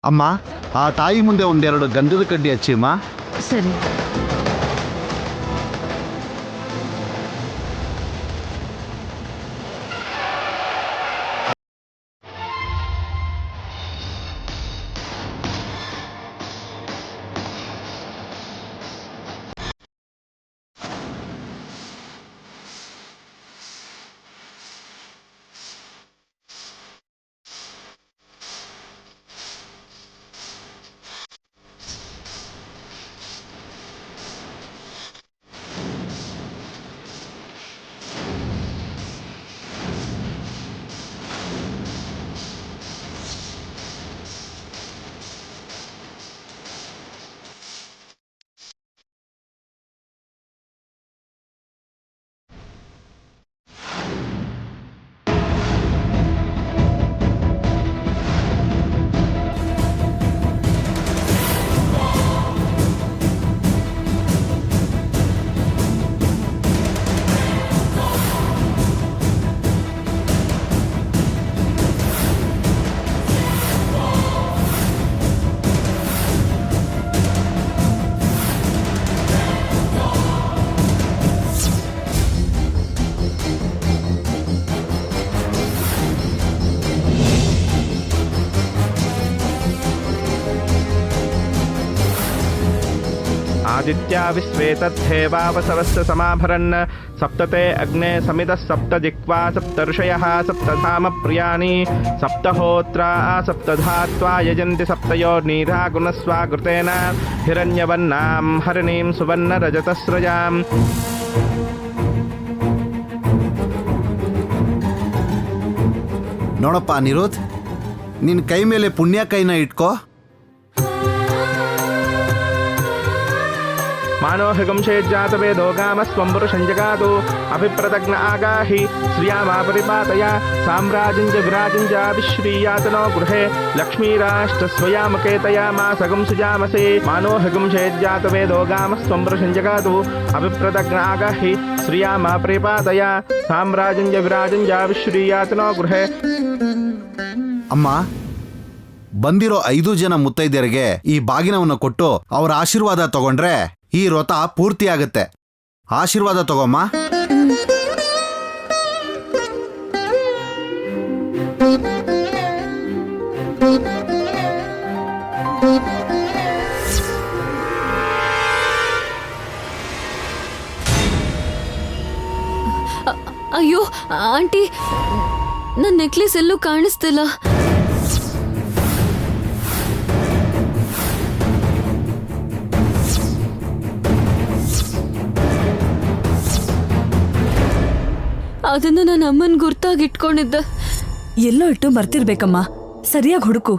ಅಮ್ಮ, ಆ ತಾಯಿ ಮುಂದೆ ಒಂದೆರಡು ಗಂಧದ ಕಡ್ಡಿ ಹಚ್ಚಿಮ್ಮ. ಸರಿ. आदित्या विश्वे तद्धेवावसवस्य समाभरन् सप्तते अग्ने समितः सप्त जिह्वा सप्तर्षयः सप्तधाम प्रियाणि सप्तहोत्रा सप्तधात्वा यजन्ति सप्तयोर्नीरा गुणस्वाकृतेन हिरण्यवर्णां हरिणीं सुवर्णरजतस्रजाम्. ನೋಡಪ್ಪ ಅನಿರುದ್ಧ್, ನಿನ್ನ ಕೈ ಮೇಲೆ ಪುಣ್ಯ ಕೈನ ಇಟ್ಕೋ. मानोहिगुंशेज्जातवेदो गामस्त्वं पुरुषं जगातु अभिप्रतज्ञ आगाहि श्रियामा परिपातया साम्राज्यं च विराजं च विश्रीयातनो गृहे लक्ष्मीराष्ट्रस्वयामकेतया मासगं सुजामसे. मानोहिगुंशेज्जातवेदो गामस्त्वं पुरुषं जगातु अभिप्रतज्ञ आगाहि श्रियामा परिपातया साम्राज्यं च विराजं च विश्रीयातनो गृहे. ಅಮ್ಮ, ಬಂದಿರೋ 5 ಜನ ಮುತ್ತೈದೆಯರಿಗೆ ಈ ಬಾಗಿನವನ್ನು ಕೊಟ್ಟು ಅವರ ಆಶೀರ್ವಾದ ತಗೊಂಡ್ರೆ ಈ ವ್ರತ ಪೂರ್ತಿ ಆಗತ್ತೆ. ಆಶೀರ್ವಾದ ತಗೋಮ್ಮ. ಅಯ್ಯೋ ಆಂಟಿ, ನನ್ನ ನೆಕ್ಲೆಸ್ ಎಲ್ಲೂ ಕಾಣಿಸ್ತಿಲ್ಲ. ಅದನ್ನ ನನ್ನ ಅಮ್ಮನ್ ಗುರ್ತಾಗಿಟ್ಕೊಂಡಿದ್ದೆ. ಎಲ್ಲೋ ಇಟ್ಟು ಬರ್ತಿರ್ಬೇಕಮ್ಮ, ಸರಿಯಾಗಿ ಹುಡುಕು.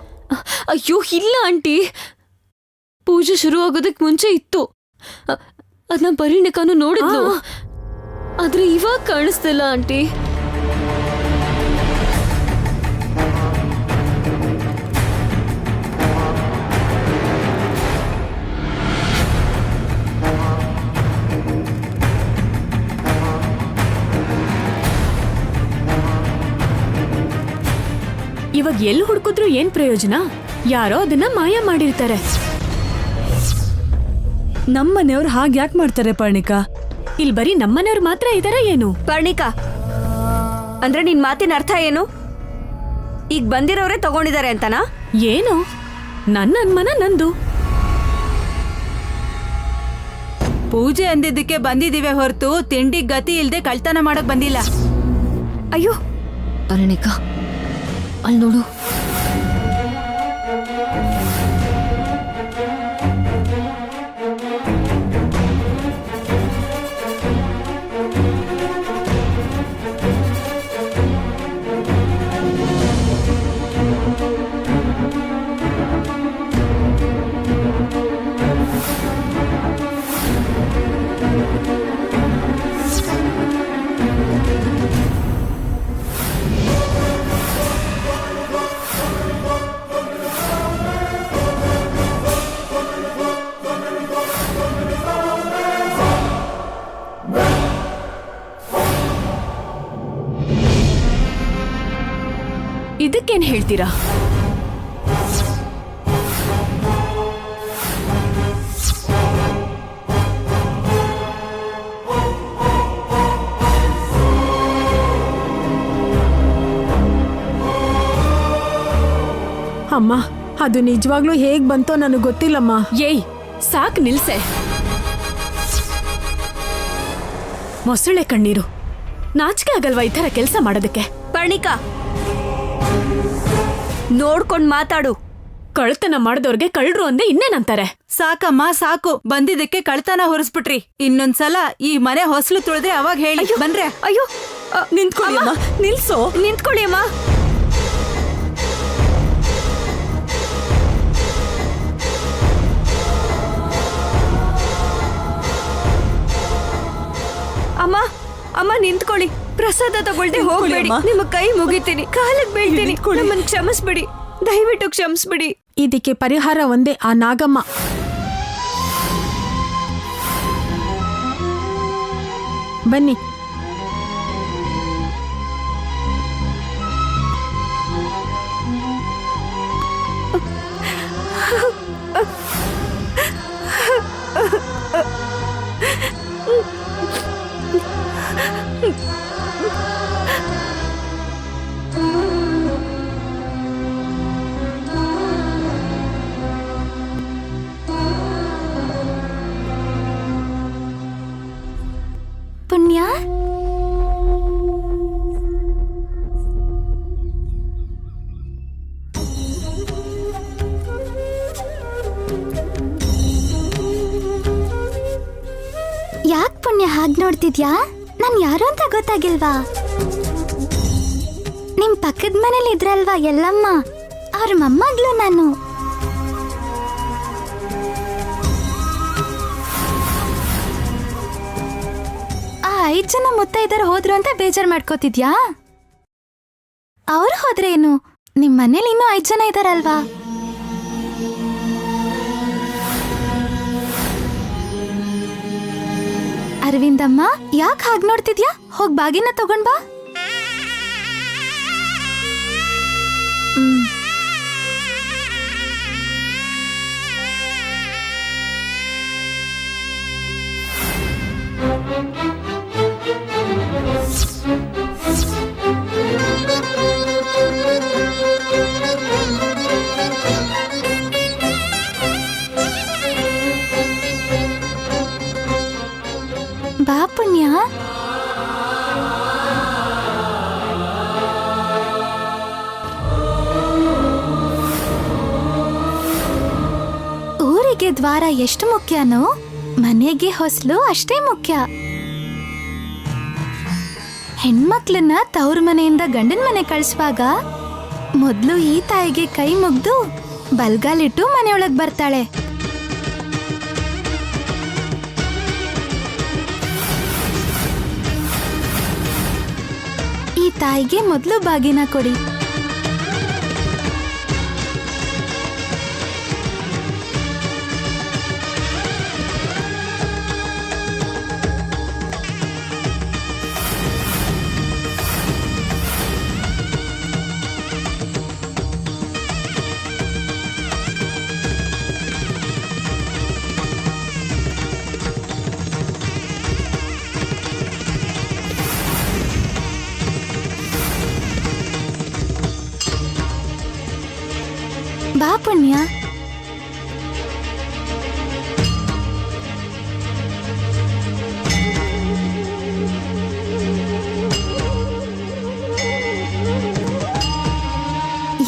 ಅಯ್ಯೋ ಇಲ್ಲ ಆಂಟಿ, ಪೂಜೆ ಶುರು ಆಗೋದಕ್ ಮುಂಚೆ ಇತ್ತು. ಅದನ್ನ ಪರಿಣಿಕಾನು ನೋಡಿದ್ಲು, ಆದ್ರೆ ಇವಾಗ ಕಾಣಿಸ್ತಿಲ್ಲ ಆಂಟಿ. ಇವಾಗ ಎಲ್ಲಿ ಹುಡುಕಿದ್ರು ಏನ್ ಪ್ರಯೋಜನ? ಯಾರೋ ಅದನ್ನ ಮಾಯ ಮಾಡಿರ್ತಾರೆ. ನಮ್ಮನೆಯವ್ರು ಹಾಗೆ ಯಾಕೆ ಮಾಡ್ತಾರೆ ಪರ್ಣಿಕಾ? ಇಲ್ಲಿ ಬರೀ ನಮ್ಮನೆಯವ್ರು ಮಾತ್ರ ಇದಾರ ಏನು? ಪರ್ಣಿಕಾ, ಅಂದ್ರೆ ನಿನ್ ಮಾತಿನ ಅರ್ಥ ಏನು? ಈಗ ಬಂದಿರೋರೇ ತಗೊಂಡಿದ್ದಾರೆ ಅಂತನಾ? ಏನು? ನನ್ನ ಅನುಮಾನ ನಂದು. ಪೂಜೆ ಅಂದಿದ್ದಕ್ಕೆ ಬಂದಿದ್ದೀವಿ ಹೊರತು ತಿಂಡಿ ಗತಿ ಇಲ್ದೆ ಕಳ್ತನ ಮಾಡಕ್ ಬಂದಿಲ್ಲ. ಅಯ್ಯೋ ಪರಿಣಿಕಾ, ಅಲ್ಲಿ ನೋಡು. ಇದಕ್ಕೇನ್ ಹೇಳ್ತೀರಾ? ಅಮ್ಮ ಅದು ನಿಜವಾಗ್ಲೂ ಹೇಗ್ ಬಂತೋ ನನಗೆ ಗೊತ್ತಿಲ್ಲಮ್ಮ. ಏಯ್ ಸಾಕ್ ನಿಲ್ಸೆ. ಮೊಸಳೆ ಕಣ್ಣೀರು. ನಾಚಿಕೆ ಆಗಲ್ವಾ ಈ ಥರ ಕೆಲಸ ಮಾಡೋದಕ್ಕೆ? ಪರ್ಣಿಕಾ, ನೋಡ್ಕೊಂಡ್ ಮಾತಾಡು. ಕಳ್ತನ ಮಾಡಿದವ್ರಿಗೆ ಕಳ್ರು ಅಂದೆ ಇನ್ನೇನಂತಾರೆ? ಸಾಕಮ್ಮ ಸಾಕು, ಬಂದಿದ್ದಕ್ಕೆ ಕಳ್ತನ ಹೊರಿಸ್ಬಿಟ್ರಿ. ಇನ್ನೊಂದ್ಸಲ ಈ ಮನೆ ಹೊಸಲು ತುಳಿದ್ರೆ ಅವಾಗ ಹೇಳಿ. ಬನ್ರೆ. ಅಯ್ಯೋ, ನಿಂತ್ಕೊಳ್ಳಿ ಅಮ್ಮ, ನಿಲ್ಸೋ. ನಿಂತ್ಕೊಳ್ಳಿ ಅಮ್ಮ. ಅಮ್ಮ ಅಮ್ಮ ನಿಂತ್ಕೊಳ್ಳಿ. ಪ್ರಸಾದ ತಗೊಳ್ದೆ ಹೋಗ್ಬೇಡಿ. ನಿಮ್ಮ ಕೈ ಮುಗಿತೀನಿ, ಕಾಲಕ್ ಬೀಳ್ತೀನಿ. ನಮ್ಮನ್ನ ಕ್ಷಮಿಸ್ಬಿಡಿ, ದಯವಿಟ್ಟು ಕ್ಷಮಿಸ್ಬಿಡಿ. ಇದಕ್ಕೆ ಪರಿಹಾರ ಒಂದೇ, ಆ ನಾಗಮ್ಮ. ಬನ್ನಿ. ಪುಣ್ಯ, ಯಾಕ್ ಪುಣ್ಯ ಹಾಗೆ ನೋಡ್ತಿದ್ಯಾ? ನಾನ್ ಯಾರು ಅಂತ ಗೊತ್ತಾಗಿಲ್ವಾ? ನಿಮ್ ಪಕ್ಕದ ಮನೇಲಿ ಇದ್ರಲ್ವಾ ಎಲ್ಲಮ್ಮ, ಅವ್ರ ಮೊಮ್ಮಗಳು ನಾನು. ಆ 5 ಜನ ಮುತ್ತೈದರು ಹೋದ್ರು ಅಂತ ಬೇಜಾರ್ ಮಾಡ್ಕೋತಿದ್ಯಾ? ಅವ್ರು ಹೋದ್ರೆ ಏನು, ನಿಮ್ ಮನೇಲಿ ಇನ್ನೂ 5 ಜನ ಇದಾರಲ್ವಾ? ಅರವಿಂದಮ್ಮ, ಯಾಕೆ ಹಾಗೆ ನೋಡ್ತಿದ್ಯಾ? ಹೋಗ್ ಬಾಗಿನ ತಗೊಂಡ್ ಬಾ. ಬಾ ಪುಣ್ಯ. ಊರಿಗೆ ದ್ವಾರ ಎಷ್ಟು ಮುಖ್ಯನೋ, ಮನೆಗೆ ಹೊಸಲು ಅಷ್ಟೇ ಮುಖ್ಯ. ಹೆಣ್ಮಕ್ಳನ್ನ ತವ್ರ ಮನೆಯಿಂದ ಗಂಡನ ಮನೆ ಕಳಿಸುವಾಗ ಮೊದ್ಲು ಈ ತಾಯಿಗೆ ಕೈ ಮುಗ್ದು ಬಲ್ಗಾಲಿಟ್ಟು ಮನೆಯೊಳಗ್ ಬರ್ತಾಳೆ. ಈ ತಾಯಿಗೆ ಮೊದಲು ಬಾಗಿನ ಕೊಡಿ. ಬಾ ಪುಣ್ಯ.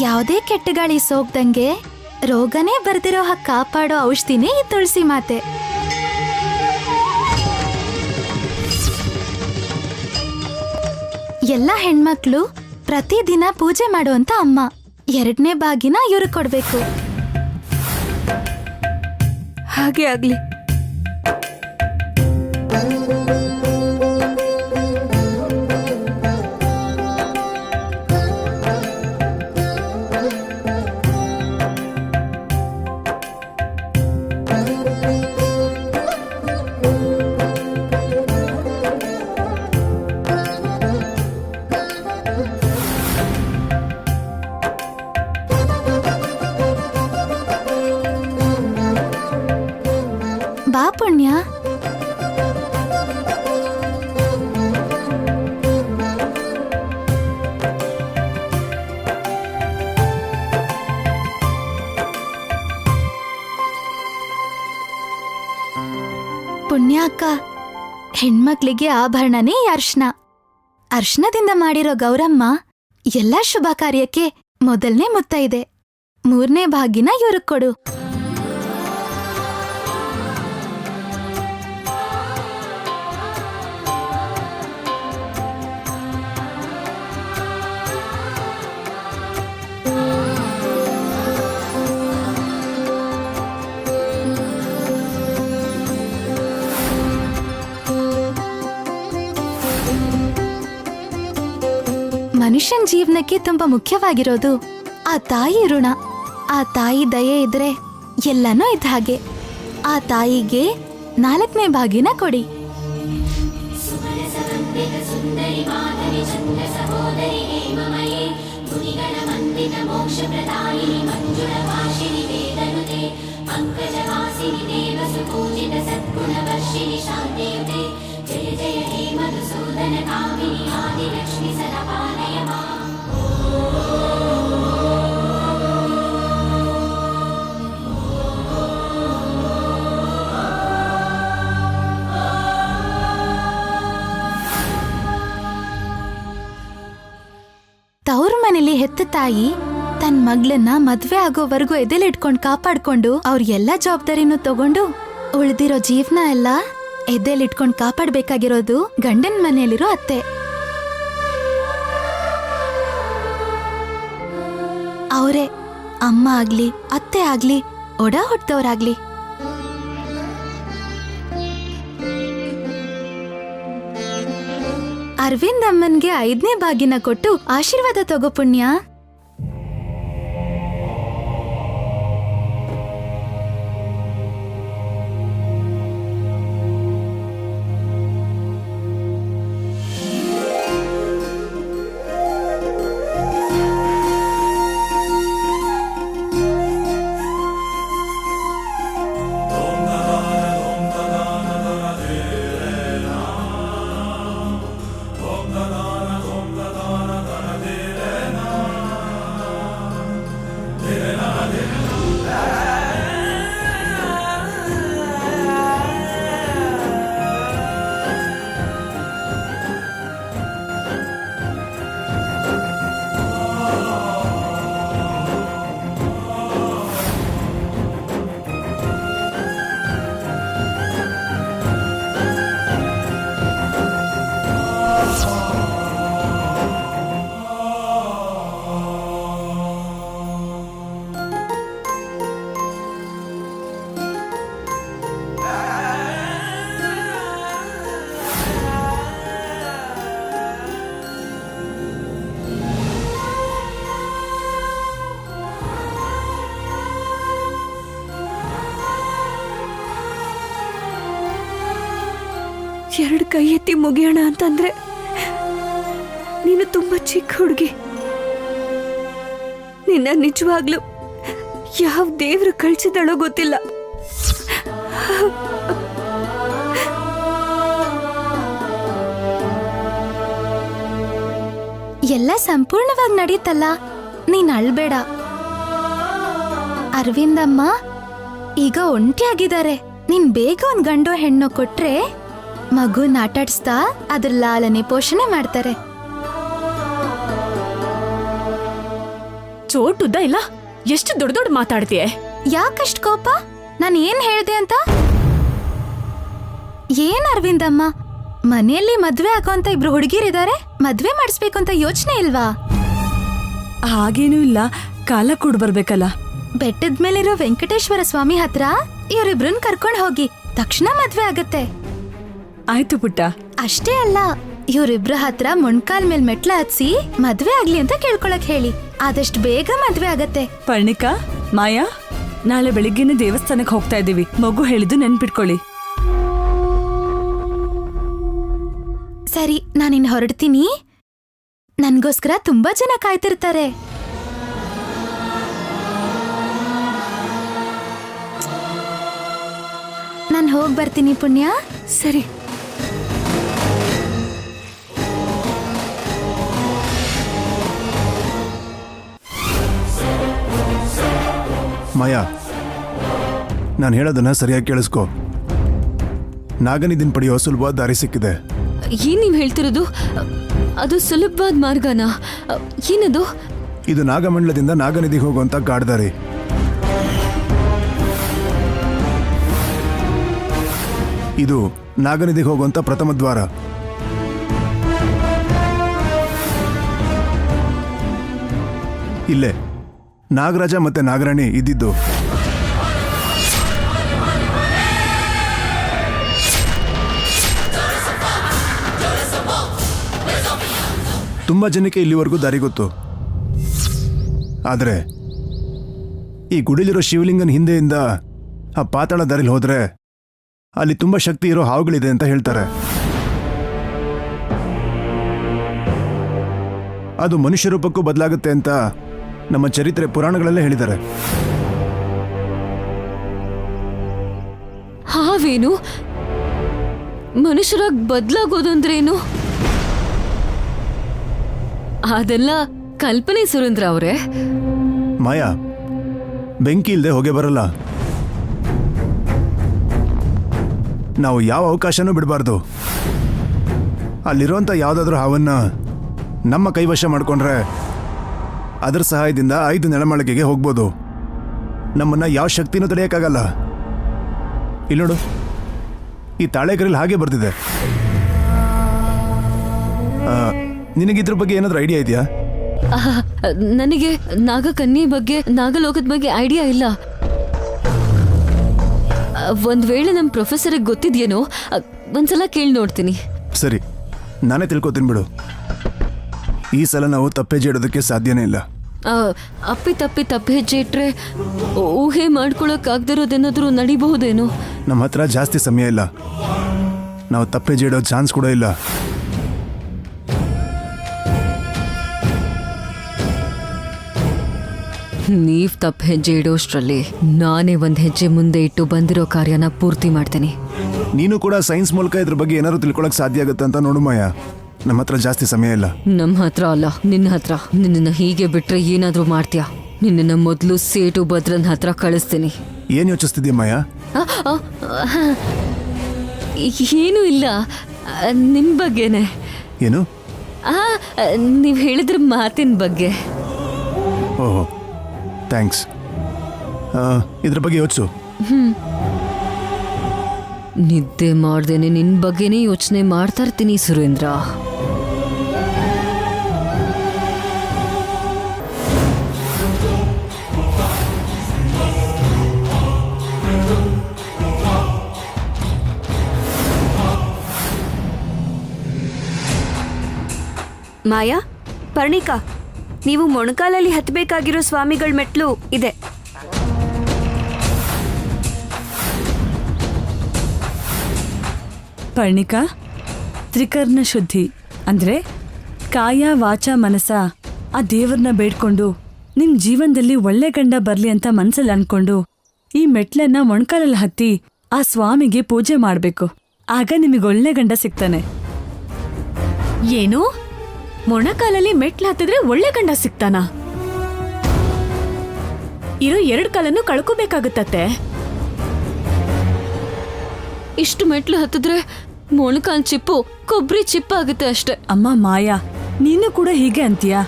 ಯಾವುದೇ ಕೆಟ್ಟ ಗಾಳಿ ಸೋಗ್ದಂಗೆ ರೋಗನೇ ಬರ್ದಿರೋ ಹಾಗೆ ಕಾಪಾಡೋ ಔಷಧಿನೇ ಈ ತುಳಸಿ ಮಾತೆ. ಎಲ್ಲ ಹೆಣ್ಮಕ್ಳು ಪ್ರತಿದಿನ ಪೂಜೆ ಮಾಡುವಂತ ಅಮ್ಮ. 2ನೇ ಬಾಗಿನ ಇವ್ರಿಗೆ ಕೊಡ್ಬೇಕು. ಹಾಗೆ ಆಗ್ಲಿ. ಹೆಣ್ಮಕ್ಳಿಗೆ ಆಭರಣನೇ ಈ ಅರ್ಶನ. ಅರ್ಶನದಿಂದ ಮಾಡಿರೋ ಗೌರಮ್ಮ ಎಲ್ಲಾ ಶುಭ ಕಾರ್ಯಕ್ಕೆ ಮೊದಲನೇ ಮುತ್ತೈದೆ. 3ನೇ ಭಾಗಿನ ಇವ್ರಿಗೆ ಕೊಡು. ಮನುಷ್ಯನ್ ಜೀವನಕ್ಕೆ ತುಂಬಾ ಮುಖ್ಯವಾಗಿರೋದು ಆ ತಾಯಿ ಋಣ. ಆ ತಾಯಿ ದಯೆ ಇದ್ರೆ ಎಲ್ಲನೂ ಇದ್ದ ಹಾಗೆ. ಆ ತಾಯಿಗೆ 4ನೇ ಭಾಗಿನ ಕೊಡಿ. ತವ್ರ ಮನೇಲಿ ಹೆತ್ತ ತಾಯಿ ತನ್ ಮಗ್ಳನ್ನ ಮದ್ವೆ ಆಗೋವರೆಗೂ ಎದೆಲಿಟ್ಕೊಂಡ್ ಕಾಪಾಡ್ಕೊಂಡು ಅವ್ರ ಎಲ್ಲಾ ಜವಾಬ್ದಾರಿನೂ ತಗೊಂಡು ಉಳ್ದಿರೋ ಜೀವನ ಎಲ್ಲ ಎದೆಲಿಟ್ಕೊಂಡ್ ಕಾಪಾಡ್ಬೇಕಾಗಿರೋದು ಗಂಡನ್ ಮನೆಯಲ್ಲಿರೋ ಅತ್ತೆ. ಅವರೇ ಅಮ್ಮ ಆಗ್ಲಿ ಅತ್ತೆ ಆಗ್ಲಿ ಒಡ ಹುಟ್ಟದವ್ರಾಗ್ಲಿ. ಅರವಿಂದ್ ಅಮ್ಮನ್ಗೆ 5ನೇ ಭಾಗಿನ ಕೊಟ್ಟು ಆಶೀರ್ವಾದ ತಗೋ ಪುಣ್ಯ. ಎರಡು ಕೈ ಎತ್ತಿ ಮುಗಿಯೋಣ ಅಂತಂದ್ರೆ ನೀನು ತುಂಬಾ ಚಿಕ್ಕ ಹುಡುಗಿ. ನಿನ್ನ ನಿಜವಾಗ್ಲೂ ಯಾವ ದೇವ್ರು ಕಳ್ಸಿದಳೋ ಗೊತ್ತಿಲ್ಲ. ಎಲ್ಲ ಸಂಪೂರ್ಣವಾಗಿ ನಡೀತಲ್ಲ, ನೀನ್ ಅಳ್ಬೇಡ. ಅರವಿಂದಮ್ಮ ಈಗ ಒಂಟಿಯಾಗಿದ್ದಾರೆ. ನೀನ್ ಬೇಗ ಒಂದ್ ಗಂಡು ಹೆಣ್ಣು ಕೊಟ್ರೆ ಮಗುನ್ ಆಟಾಡ್ಸ್ತಾ ಅದ್ರ ಲಾಲನೆ ಪೋಷಣೆ ಮಾಡ್ತಾರೆ. ಚೋಟುದ್ದ ಇಲ್ಲ, ಎಷ್ಟು ದೊಡ್ಡ ದೊಡ್ಡ ಮಾತಾಡ್ತೀಯ. ಯಾಕಷ್ಟು ಕೋಪ? ನಾನು ಏನ್ ಹೇಳ್ದೆ ಅಂತ? ಏನ್ ಅರವಿಂದಮ್ಮ, ಮನೆಯಲ್ಲಿ ಮದ್ವೆ ಆಗೋಂತ 2 ಹುಡುಗಿರಿದ್ದಾರೆ, ಮದ್ವೆ ಮಾಡಿಸ್ಬೇಕು ಅಂತ ಯೋಚನೆ ಇಲ್ವಾ? ಹಾಗೇನೂ ಇಲ್ಲ, ಕಾಲ ಕೂಡ ಬರ್ಬೇಕಲ್ಲ. ಬೆಟ್ಟದ ಮೇಲಿರೋ ವೆಂಕಟೇಶ್ವರ ಸ್ವಾಮಿ ಹತ್ರ ಇವರಿಬ್ರನ್ ಕರ್ಕೊಂಡ್ ಹೋಗಿ, ತಕ್ಷಣ ಮದ್ವೆ ಆಗತ್ತೆ. ಆಯ್ತು ಪುಟ್ಟ. ಅಷ್ಟೇ ಅಲ್ಲ, ಇವರಿಬ್ರ ಹತ್ರ ಮೊಣ್ಕಾಲ್ ಮೇಲ್ ಮೆಟ್ಲ ಹತ್ಸಿ ಮದ್ವೆ ಆಗ್ಲಿ ಅಂತ ಕೇಳ್ಕೊಳಕ್ ಹೇಳಿ. ಆದಷ್ಟು ಬೇಗ ಮದ್ವೆ ಆಗತ್ತೆ. ಪರ್ಣಿಕಾ, ಮಾಯಾ, ನಾಳೆ ಬೆಳಿಗ್ಗೆನೆ ದೇವಸ್ಥಾನಕ್ಕೆ ಹೋಗ್ತಾ ಇದೀವಿ. ಮಗು ಹೇಳಿದ್ದು ನೆನ್ಪಿಟ್ಕೊಳ್ಳಿ. ಸರಿ, ನಾನಿನ್ ಹೊರಡ್ತೀನಿ. ನನ್ಗೋಸ್ಕರ ತುಂಬಾ ಜನ ಕಾಯ್ತಿರ್ತಾರೆ. ನಾನ್ ಹೋಗ್ ಬರ್ತೀನಿ ಪುಣ್ಯ. ಸರಿ. ಮಾಯಾ, ನಾನು ಹೇಳೋದನ್ನ ಸರಿಯಾಗಿ ಕೇಳಿಸ್ಕೊ. ನಾಗನಿಧಿನ್ ಪಡೆಯೋ ಸುಲಭವಾದ ದಾರಿ ಸಿಕ್ಕಿದೆ. ಏನ್ ನೀವ್ ಹೇಳ್ತಿರೋದು? ಅದು ಸುಲಭವಾದ ಮಾರ್ಗನಾ? ಏನದು? ಇದು ನಾಗಮಂಡಲದಿಂದ ನಾಗನಿಧಿಗೆ ಹೋಗುವಂತ ಗಾಢದಾರಿ. ಇದು ನಾಗನಿಧಿಗೆ ಹೋಗುವಂತ ಪ್ರಥಮ ದ್ವಾರ. ಇಲ್ಲೇ ನಾಗರಾಜ ಮತ್ತೆ ನಾಗರಾಣಿ ಇದ್ದಿದ್ದು. ತುಂಬಾ ಜನಕ್ಕೆ ಇಲ್ಲಿವರೆಗೂ ದಾರಿ ಗೊತ್ತು. ಆದರೆ ಈ ಗುಡಿಲಿರೋ ಶಿವಲಿಂಗನ ಹಿಂದೆಯಿಂದ ಆ ಪಾತಾಳ ದಾರಿಲಿ ಹೋದ್ರೆ ಅಲ್ಲಿ ತುಂಬಾ ಶಕ್ತಿ ಇರೋ ಹಾವುಗಳಿದೆ ಅಂತ ಹೇಳ್ತಾರೆ. ಅದು ಮನುಷ್ಯ ರೂಪಕ್ಕೂ ಬದಲಾಗುತ್ತೆ ಅಂತ ನಮ್ಮ ಚರಿತ್ರೆ ಪುರಾಣಗಳಲ್ಲೇ ಹೇಳಿದ್ದಾರೆ. ಹಾವೇನು? ಮನುಷ್ಯರಾಗಿ ಬದಲಾಗೋದಂದ್ರೇನು? ಅದೆಲ್ಲ ಕಲ್ಪನೆ ಸುರೇಂದ್ರ ಅವರೇ. ಮಾಯಾ, ಬೆಂಕಿ ಇಲ್ಲದೆ ಹೊಗೆ ಬರಲ್ಲ. ನಾವು ಯಾವ ಅವಕಾಶನೂ ಬಿಡಬಾರ್ದು. ಅಲ್ಲಿರುವಂಥ ಯಾವುದಾದ್ರೂ ಹಾವನ್ನ ನಮ್ಮ ಕೈವಶ ಮಾಡಿಕೊಂಡ್ರೆ ಅದರ ಸಹಾಯದಿಂದ 5 ನೆಲಮಾಳಿಗೆಗೆ ಹೋಗ್ಬೋದು. ನಮ್ಮನ್ನ ಯಾವ ಶಕ್ತಿನೂ ತಡೆಯೋಕ್ಕಾಗಲ್ಲ. ಇಲ್ಲಿ ನೋಡು, ಈ ತಾಳೆಗರಲ್ಲಿ ಹಾಗೆ ಬರ್ತಿದೆ. ನಿನಗಿದ್ರ ಬಗ್ಗೆ ಏನಾದರೂ ಐಡಿಯಾ ಇದೆಯಾ? ನನಗೆ ನಾಗಕನ್ಯೆ ಬಗ್ಗೆ, ನಾಗಲೋಕದ ಬಗ್ಗೆ ಐಡಿಯಾ ಇಲ್ಲ. ಒಂದ್ ವೇಳೆ ನಮ್ಮ ಪ್ರೊಫೆಸರ್ಗೆ ಗೊತ್ತಿದ್ಯೇನೋ, ಒಂದ್ಸಲ ಕೇಳಿ ನೋಡ್ತೀನಿ. ಸರಿ, ನಾನೇ ತಿಳ್ಕೊತೀನಿ ಬಿಡು. ಈ ಸಲ ನಾವು ತಪ್ಪೆಜೆ ಇಡೋದಕ್ಕೆ ಸಾಧ್ಯನೇ ಇಲ್ಲ. ಅಪ್ಪಿ ತಪ್ಪಿ ಹೆಜ್ಜೆ ಇಟ್ರೆ ಊಹೆ ಮಾಡ್ಕೊಳಕ್ಕಾಗ್ದಿರೋದೇನಾದ್ರೂ ನಡಿಬಹುದೇನೋ? ನಮ್ಮ ಹತ್ರ ಜಾಸ್ತಿ ಸಮಯ ಇಲ್ಲ. ನಾವು ತಪ್ಪೆಜೆ ಇಡೋ ಚಾನ್ಸ್ ಕೂಡ ಇಲ್ಲ. ನೀವ್ ತಪ್ಪು ಹೆಜ್ಜೆ ಇಡೋಷ್ಟ್ರಲ್ಲಿ ನಾನೇ ಒಂದ್ ಹೆಜ್ಜೆ ಮುಂದೆ ಇಟ್ಟು ಬಂದಿರೋ ಕಾರ್ಯನ ಪೂರ್ತಿ ಮಾಡ್ತೀನಿ. ನೀನು ಕೂಡ ಸೈನ್ಸ್ ಮೂಲಕ ಇದ್ರ ಬಗ್ಗೆ ಏನಾದ್ರು ತಿಳ್ಕೊಳಕ್ ಸಾಧ್ಯ ಆಗುತ್ತೆ ಅಂತ ನೋಡು ಮಾಯಾ. ನಮ್ಮ ಹತ್ರ ಜಾಸ್ತಿ ಸಮಯ ಇಲ್ಲ. ನಮ್ಮ ಹತ್ರ ಅಲ್ಲ, ನಿನ್ನ ಹತ್ರ. ನಿನ್ನ ಹೀಗೆ ಬಿಟ್ರೆ ಏನಾದ್ರೂ ಮಾಡ್ತೀಯಾ? ನಿನ್ನ ಮೊದಲು ಸೇಟು ಭದ್ರನ್ ಹತ್ರ ಕಳಿಸ್ತೀನಿ. ಏನ್ ಯೋಚಿಸ್ತಿದ್ಯಾ ಮಾಯಾ? ಏನೂ ಇಲ್ಲ, ನಿಮ್ ಬಗ್ಗೆನೆ. ಏನು? ನೀವ್ ಹೇಳಿದ್ರ ಮಾತಿನ ಬಗ್ಗೆ. ಓಹೋ, ಥ್ಯಾಂಕ್ಸ್. ಇದ್ರ ಬಗ್ಗೆ ಯೋಚಿಸು. ನಿದ್ದೆ ಮಾಡ್ದೇನೆ ನಿನ್ ಬಗ್ಗೆನೇ ಯೋಚನೆ ಮಾಡ್ತಾ ಇರ್ತೀನಿ ಸುರೇಂದ್ರ. ಮಾಯಾ, ಪರ್ಣಿಕಾ, ನೀವು ಮೊಣಕಾಲಲ್ಲಿ ಹತ್ತಬೇಕಾಗಿರೋ ಸ್ವಾಮಿಗಳ ಮೆಟ್ಲು ಇದೆ. ಪರ್ಣಿಕಾ, ತ್ರಿಕರ್ಣ ಶುದ್ಧಿ ಅಂದ್ರೆ ಕಾಯ ವಾಚ ಮನಸ ಆ ದೇವ್ರನ್ನ ಬೇಡ್ಕೊಂಡು ನಿಮ್ ಜೀವನದಲ್ಲಿ ಒಳ್ಳೆ ಗಂಡ ಬರ್ಲಿ ಅಂತ ಮನ್ಸಲ್ಲಿ ಅನ್ಕೊಂಡು ಈ ಮೆಟ್ಲನ್ನ ಮೊಣಕಾಲಲ್ಲಿ ಹತ್ತಿ ಆ ಸ್ವಾಮಿಗೆ ಪೂಜೆ ಮಾಡ್ಬೇಕು. ಆಗ ನಿಮಗೆ ಒಳ್ಳೆ ಗಂಡ ಸಿಗ್ತಾನೆ. ಏನು? ಮೊಣಕಾಲಲ್ಲಿ ಮೆಟ್ಲು ಹತ್ತಿದ್ರೆ ಒಳ್ಳೆ ಗಂಡ ಸಿಗ್ತಾನ? ಇರೋ 2 ಕಾಲನ್ನು ಕಳ್ಕೋಬೇಕಾಗುತ್ತತ್ತೆ. ಇಷ್ಟು ಮೆಟ್ಲು ಹತ್ತಿದ್ರೆ ಮೊಣಕಾಲ್ ಚಿಪ್ಪು ಕೊಬ್ಬರಿ ಚಿಪ್ಪಾಗುತ್ತೆ ಅಷ್ಟೆ. ಅಮ್ಮ ಮಾಯಾ, ನೀನು ಕೂಡ ಹೀಗೆ ಅಂತೀಯಾ?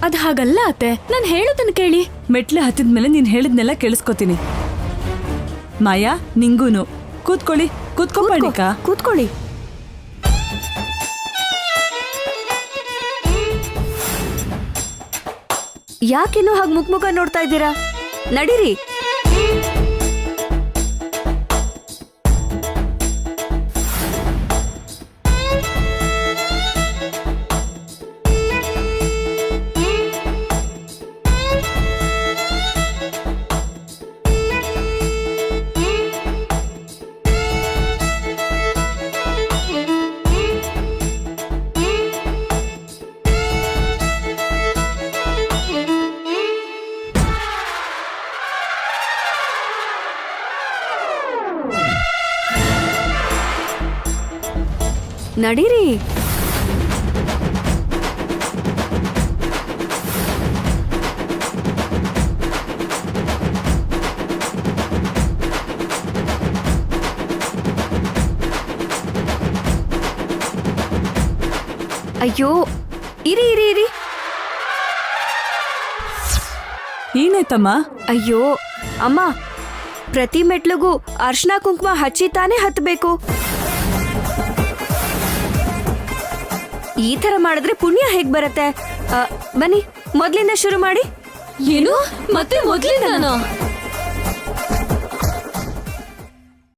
ಅದ್ ಹಾಗಲ್ಲ ಅತ್ತೆ, ನಾನ್ ಹೇಳೋದನ್ನ ಕೇಳಿ. ಮೆಟ್ಲು ಹತ್ತಿದ್ಮೇಲೆ ನೀನ್ ಹೇಳಿದ್ನೆಲ್ಲ ಕೇಳಿಸ್ಕೊತೀನಿ. ಮಾಯಾ, ನಿಂಗೂನು. ಕೂತ್ಕೊಳ್ಳಿ. ಕೂತ್ಕೋ ಪರ್ಣಿಕಾ. ಕೂತ್ಕೊಳ್ಳಿ. ಯಾಕಿನ್ನೂ ಹಾಗೆ ಮುಖ ನೋಡ್ತಾ ಇದ್ದೀರಾ? ನಡೀರಿ. ನಡೀರಿ. ಅಯ್ಯೋ ಇರಿ ಇರಿ ಇರಿ. ಏನಾಯ್ತಮ್ಮ? ಅಯ್ಯೋ ಅಮ್ಮ, ಪ್ರತಿ ಮೆಟ್ಲಿಗೂ ಅರ್ಶನ ಕುಂಕುಮ ಹಚ್ಚಿ ತಾನೇ ಹತ್ಬೇಕು. ಈ ತರ ಮಾಡಿದ್ರೆ ಪುಣ್ಯ ಹೇಗ್ ಬರತ್ತೆ? ಬನ್ನಿ ಮೊದ್ಲಿಂದ ಶುರು ಮಾಡಿ. ಏನು ಮತ್ತೆ ಮೊದ್ಲಿಂದನಾ?